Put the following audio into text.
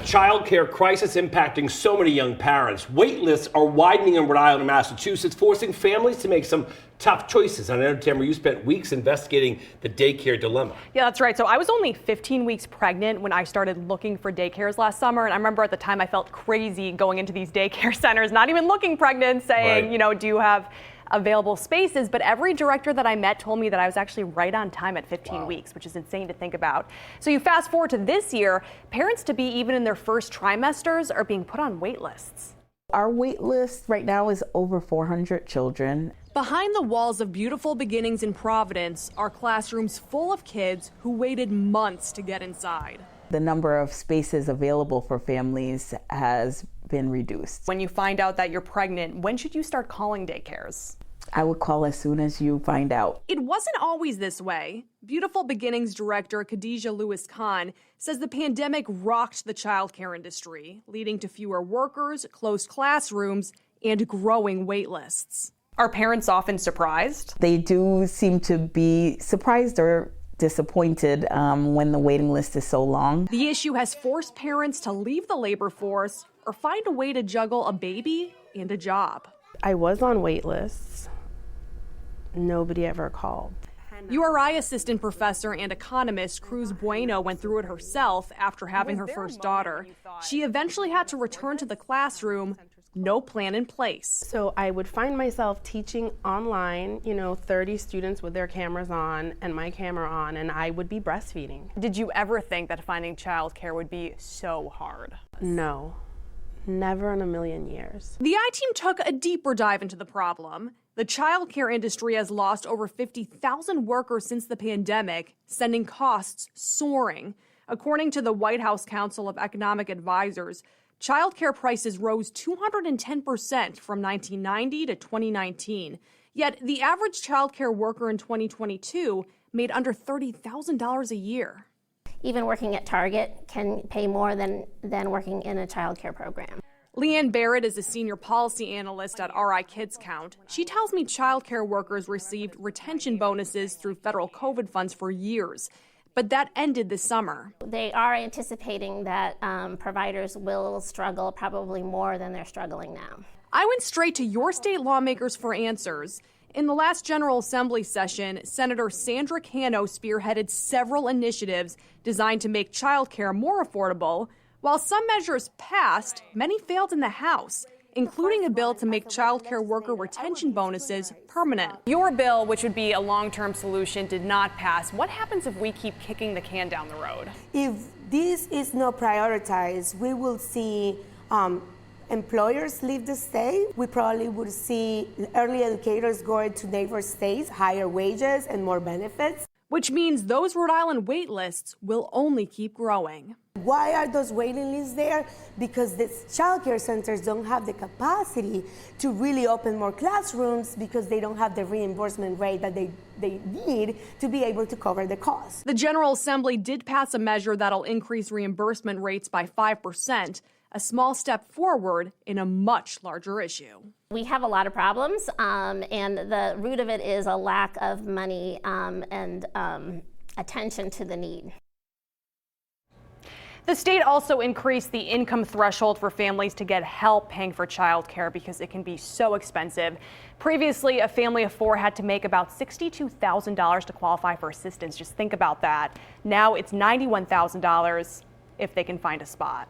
Childcare crisis impacting so many young parents. Wait lists are widening in Rhode Island and Massachusetts, forcing families to make some tough choices. On Entertainment, you spent weeks investigating the daycare dilemma. Yeah, that's right. So I was only 15 weeks pregnant when I started looking for daycares last summer. And I remember at the time I felt crazy going into these daycare centers, not even looking pregnant, saying, do you have available spaces? But every director that I met told me that I was actually right on time at 15 weeks, which is insane to think about. So you fast forward to this year, parents to be even in their first trimesters are being put on wait lists. Our wait list right now is over 400 children. Behind the walls of Beautiful Beginnings in Providence are classrooms full of kids who waited months to get inside. The number of spaces available for families has been reduced. When you find out that you're pregnant, when should you start calling daycares? I would call as soon as you find out. It wasn't always this way. Beautiful Beginnings director Khadijah Lewis-Kahn says the pandemic rocked the childcare industry, leading to fewer workers, closed classrooms, and growing wait lists. Are parents often surprised? They do seem to be surprised or disappointed when the waiting list is so long. The issue has forced parents to leave the labor force or find a way to juggle a baby and a job. I was on wait lists. Nobody ever called. URI assistant professor and economist Cruz Bueno went through it herself after having her first daughter. She eventually had to return to the classroom, no plan in place. So I would find myself teaching online, 30 students with their cameras on and my camera on, and I would be breastfeeding. Did you ever think that finding childcare would be so hard? No, never in a million years. The I-Team took a deeper dive into the problem. The childcare industry has lost over 50,000 workers since the pandemic, sending costs soaring. According to the White House Council of Economic Advisors, childcare prices rose 210% from 1990 to 2019. Yet the average childcare worker in 2022 made under $30,000 a year. Even working at Target can pay more than working in a childcare program. Leanne Barrett is a senior policy analyst at RI Kids Count. She tells me childcare workers received retention bonuses through federal COVID funds for years, but that ended this summer. They are anticipating that providers will struggle probably more than they're struggling now. I went straight to your state lawmakers for answers. In the last General Assembly session, Senator Sandra Cano spearheaded several initiatives designed to make childcare more affordable. While some measures passed, many failed in the House, including a bill to make childcare worker retention bonuses permanent. Your bill, which would be a long-term solution, did not pass. What happens if we keep kicking the can down the road? If this is not prioritized, we will see employers leave the state. We probably would see early educators going to neighbor states, higher wages and more benefits. Which means those Rhode Island wait lists will only keep growing. Why are those waiting lists there? Because the childcare centers don't have the capacity to really open more classrooms because they don't have the reimbursement rate that they need to be able to cover the cost. The General Assembly did pass a measure that'll increase reimbursement rates by 5%, a small step forward in a much larger issue. We have a lot of problems, and the root of it is a lack of money and attention to the need. The state also increased the income threshold for families to get help paying for childcare because it can be so expensive. Previously, a family of four had to make about $62,000 to qualify for assistance. Just think about that. Now it's $91,000 if they can find a spot.